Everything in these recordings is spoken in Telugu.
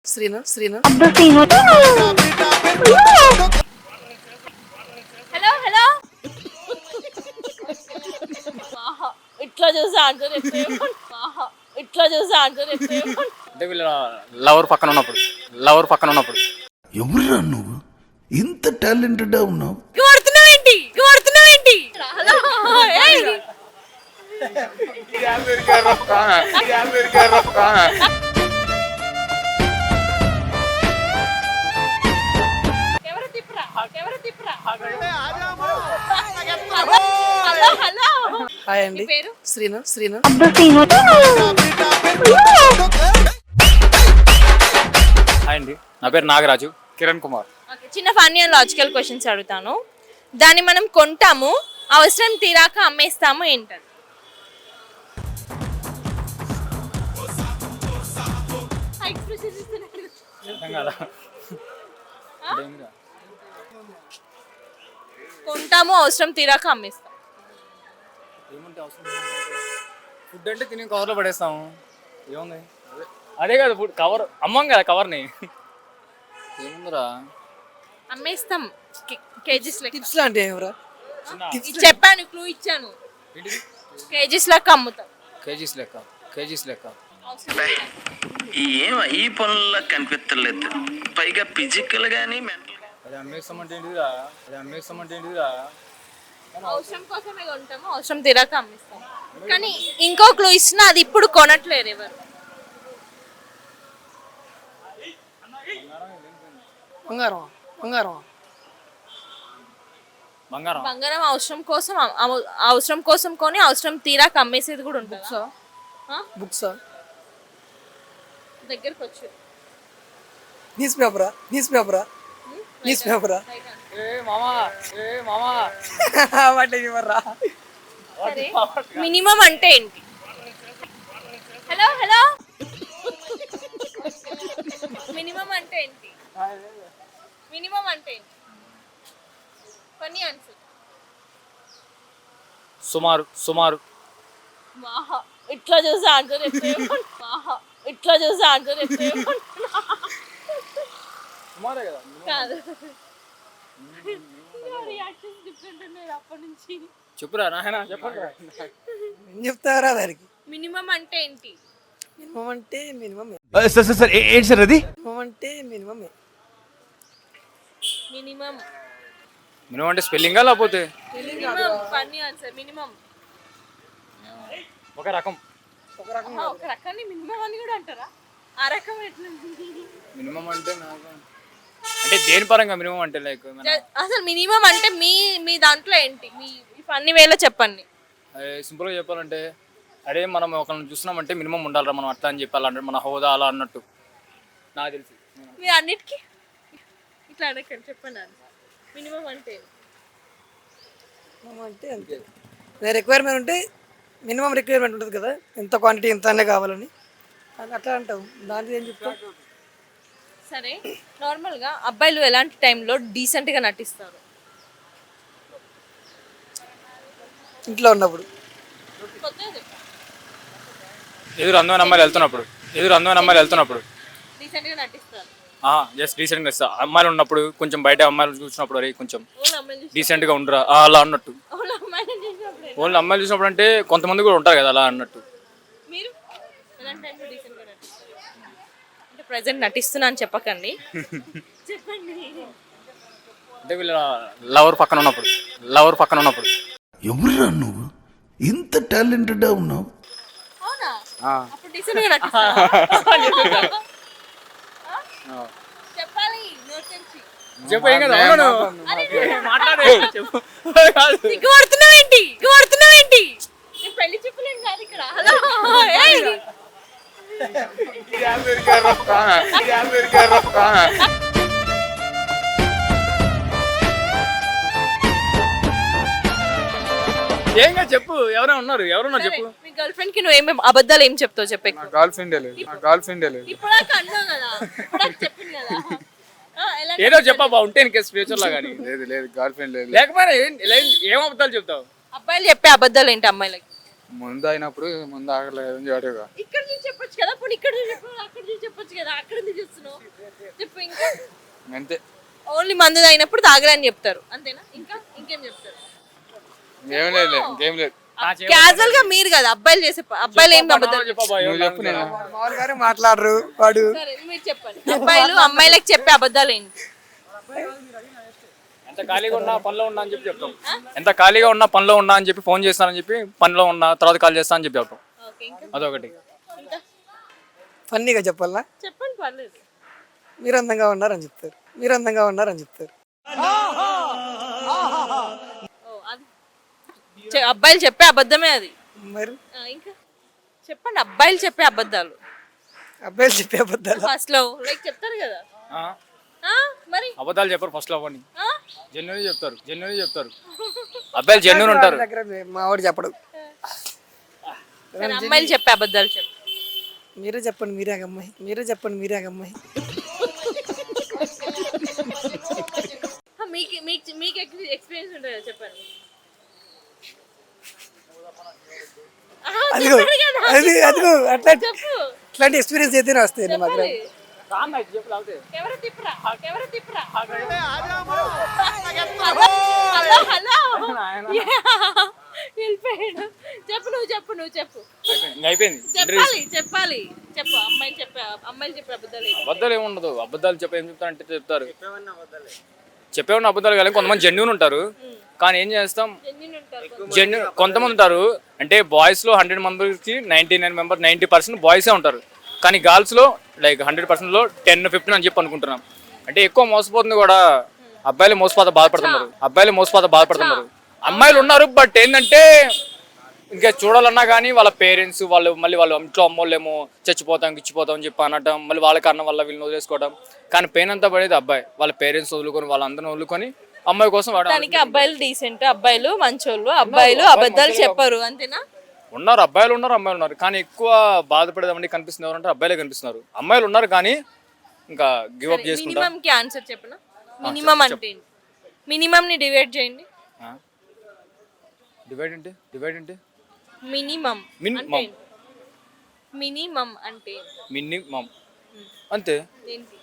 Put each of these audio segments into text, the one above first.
శ్రీనా శ్రీనా హలో హలో ఇట్లా చూసి ఆన్సర్ ఇట్లా చూసి ఆన్సర్ అంటే వీళ్ళ లవర్ పక్కన ఉన్నప్పుడు ఎవరురా నువ్వు ఇంత టాలెంటెడ్ ఉన్నావు? కొడుతున్నావేంటి హలో ఏయ్. కెమెరా తిప్పురా హలో హలో హాయ్ అండి. మీ పేరు? శ్రీనా శ్రీనా హాయ్ అండి, నా పేరు నాగరాజు. కిరణ్ కుమార్. ఓకే, చిన్న ఫన్నీ అండ్ లాజికల్ క్వశ్చన్స్ అడుగుతాను. దాన్ని మనం కొంటాము, అవసరం తీరాక అమ్మేస్తాము, ఏంటది? కొంటాము, అవసరం తీరాక అమ్మేస్తాం. ఫుడ్ అంటే తిని కవర్లో పడేస్తాము. ఏముంది? అదే కదా ఫుడ్. కవర్ అమ్మం కదా కవర్ని. ఏముందిరా? అమ్మేస్తాం కేజీస్ లెక్క. టిప్స్ లాంటివి ఎవరా? చెప్పాను, క్లూ ఇచ్చాను. కేజీస్ లెక్క అమ్ముతాం. కేజీస్ లెక్క ఏం ఈ పనుల్లో కనిపించలేదు. పైగా ఫిజికల్ గానీ మెంటల్. అది అమ్మేస్తామంటే ఏంటిదిరా? అవసరం కోసమే కొంటాము, అవసరం తీరాక అమ్మేస్తాం. కానీ ఇంకో క్లూ ఇస్తున్నా, అది ఇప్పుడు కొనట్లేరు ఎవరు. బంగారం బంగారం బంగారం అవసరం కోసం కొని అవసరం తీరాక అమ్మేసేది కూడా ఉంటుంది. బుక్సా? దగ్గరకు వచ్చు. న్యూస్ పేపరా ఏ మామా వాటి ఇవ్వరా? మినిమం అంటే ఏంటి? హలో హలో మినిమం అంటే ఏంటి? Funny answer. సుమారు ఇట్లా చూసి ఆన్సర్ సుమారే కదా. కాదు. డిఫరెంట్ ఉన్నాయి అప్పటి నుంచి. చెప్పురా నాయన, చెప్పండి. ఏం చెప్తారా దానికి? మినిమం అంటే ఏంటి? మినిమం అంటే మినిమమే. సార్ ఏంటి సార్ అది? మినిమం అంటే మినిమమే. మినిమం అంటే స్పెల్లింగా లేకపోతే ఫన్నీ ఆన్సర్. మినిమం ఒక రకం. ఒక రకాన్ని మినిమం అని కూడా అంటారా? ఆ రకం ఎట్లా? మినిమం అంటే అంటే దేని పరంగా మినిమం అంటే లైక్ అసలు మినిమం అంటే మీ దాంట్లో ఏంటి? మీ ఫన్నీ వేలో చెప్పండి. సింపుల్గా చెప్పాలంటే, అదే మనం ఒకరిని చూస్తున్నామంటే మినిమం ఉండాలిరా మనం అట్లా అని చెప్పాలంటే, మన హోదా అలా అన్నట్టు నాకు తెలిసి. మీరు అన్నిటికీ ఇట్లా అడగండి, చెప్పండి. మినిమం అంటే మినిమం అంటే అంతే. రిక్వైర్మెంట్ ఉంటే మినిమం రిక్వైర్మెంట్ ఉంటుంది కదా, ఎంత క్వాంటిటీ ఎంత అనే కావాలని, అట్లా అంటావు. దాంట్లో ఏం చెప్తావు? సరే, నార్మల్గా అబ్బాయిలు ఎలాంటి టైంలో డీసెంట్గా నటిస్తారు? ఇంట్లో ఉన్నప్పుడు. ఎదురు అందమైన అమ్మాయిలు వెళ్తున్నప్పుడు డీసెంట్గా నటిస్తారు. జస్ట్ డీసెంట్గా ఇస్తా. అమ్మాయిలు ఉన్నప్పుడు కొంచెం బయట అమ్మాయిలు చూసినప్పుడు అరే కొంచెం డీసెంట్గా ఉండరా అలా అన్నట్టు. ఓన్లీ అమ్మాయిలు చూసినప్పుడు అంటే కొంతమంది కూడా ఉంటారు కదా అలా అన్నట్టు. మీరు ఎలాంటి టైంలో డీసెంట్గా నటిస్తారు? అంటే ప్రెజెంట్ నటిస్తున్నా అని చెప్పకండి, చెప్పండి. అంటే వీళ్ళ లవర్ పక్కన ఉన్నప్పుడు ఎవరురా నువ్వు ఇంత టాలెంటెడ్ ఉన్నావు? అవునా? అప్పుడు డీసెంట్గా నటిస్తారా? చెప్పాలి, నోట్ తెరిచి. చెప్పు. ఏం కదా సిగ్గుపడుతున్నావేంటి? నేను పెళ్లి చెప్పలేను కాదు ఇక్కడ. హలో ఏయ్. ఏంగా చెప్పు. ఎవరన్నా చెప్పు. మీ గర్ల్ ఫ్రెండ్ కి నువ్వు అబద్ధాలు ఏం చెప్తావు చెప్పే? గర్ల్ ఫ్రెండ్ లేదు. ఇప్పుడు అన్నావు కదా, ఇప్పుడు చెప్పింది కదా. ఏదో చెప్పా బాగుంటే ఫ్యూచర్ లో కానీ. లేదు గర్ల్ ఫ్రెండ్ లేదు. లేకపోయినా ఏం అబద్ధాలు చెప్తావు? అబ్బాయిలు చెప్పే అబద్ధాలు ఏంటి అమ్మాయిలకి? ముందు అయినప్పుడు ముందు ఆగలేదు అడుగుగా ఇక్కడ నుంచి చెప్పొచ్చు కదా, పోనీ ఇక్కడ నుంచి చెప్పు, అక్కడ నుంచి చెప్పొచ్చు కదా, అక్కడ నుంచి చూస్తున్నావు చెప్పు. ఇంకా అంతే. ఓన్లీ మందు అయినప్పుడు తాగరని చెప్తారు అంతేనా? ఇంకా ఇంకేం చెప్తారు? ఏం లేదు, ఇంకేం లేదు. క్యాజువల్ గా మీరు కదా అబ్బాయిలు చేసే అబ్బాయిలు ఏం అబద్ధాలు నువ్వు చెప్పు నేను. మామూలు గారు మాట్లాడరు వాడు. సరే మీరు చెప్పండి, అబ్బాయిలు అమ్మాయిలకు చెప్పే అబద్ధాలు ఏంటి? ఎంత ఖాళీగా ఉన్నా పనిలో ఉన్నా అని చెప్పి చెప్తాం. ఎంత ఖాళీగా ఉన్నా పనిలో ఉన్నా అని చెప్పి ఫోన్ చేస్తానని చెప్పి పనిలో ఉన్నా తర్వాత కాల్ చేస్తా అని చెప్పి చెప్తాం. ఓకే, ఇంకా అదొకటి. ఇంకా ఫన్నీగా చెప్పాలా? చెప్పండి పర్లేదు. మీరు అందంగా ఉన్నారని చెప్తారు, మీరు అందంగా ఉన్నారని చెప్తారు. ఓ, అది అబ్బాయిలు చెప్పే అబద్ధమే అది. మరి ఇంకా చెప్పండి అబ్బాయిలు చెప్పే అబద్ధాలు. అబ్బాయిలు చెప్పే అబద్ధాలు ఫస్ట్ లో లైక్ చెప్తారు కదా. మరి అబద్ధాలు చెప్పారు ఫస్ట్ లో అని ఆ? జెన్యున్ చెప్తారు, జెన్యున్ చెప్తారు. అబ్బాయిలు జెన్యున్ ఉంటారు. దగ్గర మా వాడు చెప్పడు. సరే, అమ్మాయిలు చెప్పే అబద్ధాలు చెప్పు. మీరే చెప్పండి, మీరే అమ్మాయి, మీరే చెప్పండి, మీరే అమ్మాయి. మీకు మీకు మీకు ఎక్స్పీరియన్స్ ఉంటుంది కదా, చెప్పండి. అదిగో అది అదిగో అట్లా చెప్పు, ఇట్లాంటి ఎక్స్పీరియన్స్ అయితేనే వస్తాయి మాకు. కెమెరా తిప్పురా, కెమెరా తిప్పురా. హలో హలో వెళ్ళిపోయాడు. చెప్పు నువ్వు చెప్పు, నువ్వు చెప్పు. అయిపోయింది. చెప్పాలి చెప్పు. అమ్మాయిలు చెప్పే అబద్ధాలు ఏంటి? అబద్ధాలు ఏముండదు. అబద్ధాలు ఏం చెప్తారు అంటే చెప్తారు. చెప్పేవాడిని అబద్ధాలు కానీ కొంతమంది జెన్యున్ ఉంటారు. కానీ ఏం చేస్తాం, జెన్యున్ కొంతమంది ఉంటారు. అంటే బాయ్స్ లో 100 మెంబర్స్కి 99 మెంబర్స్ 90% బాయ్సే ఉంటారు. కానీ గర్ల్స్ లో లైక్ 100% లో 10-15 అని చెప్పి అనుకుంటున్నాం. అంటే ఎక్కువ మోసపోతుంది కూడా. అబ్బాయిలు మోసపోతా బాధపడుతున్నారు. అమ్మాయిలు ఉన్నారు, బట్ ఏంటంటే ఇంకా చూడాలన్నా కానీ వాళ్ళ పేరెంట్స్ వాళ్ళు మళ్ళీ వాళ్ళ ఇంట్లో అమ్మోళ్ళేమో చచ్చిపోతాం గిచ్చిపోతాం అని చెప్పి అనటం, మళ్ళీ వాళ్ళ కారణం వల్ల వీళ్ళని వదిలేసుకోవడం. కానీ పెయిన్ అంతా పడేది అబ్బాయి. వాళ్ళ పేరెంట్స్ వదులుకొని వాళ్ళందరిని వదులుకొని అమ్మాయి కోసం దానికి అబ్బాయిలు డీసెంట్, అబ్బాయిలు మంచోళ్ళు, అబ్బాయిలు అబద్ధాలు చెప్పరు అంతేనా? ఉన్నారు, అబ్బాయిలు ఉన్నారు. కానీ ఎక్కువ బాధపడేదామండి కనిపిస్తుంది ఎవరంటే అబ్బాయిలే కనిపిస్తున్నారు. అమ్మాయిలు ఉన్నారు కానీ ఇంకా గివ్ అప్ చేసుకుంటారు. మినిమం కి ఆన్సర్ చెప్పనా? మినిమం అంటే ఏంటి? మినిమం ని డివైడ్ చేయండి. డివైడ్ అంటే మినిమం మినిమం మినిమం అంటే మినిమం అంతే. ఏంటి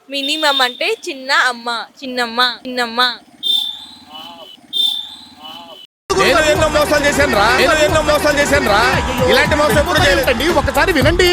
మినిమం అంటే? చిన్న అమ్మ, చిన్నమ్మ, చిన్నమ్మ. నేను ఎన్నో మోసాలు చేశాను రా, ఇలాంటి మోసం ఎప్పుడు చేయలేదండి. ఒకసారి వినండి.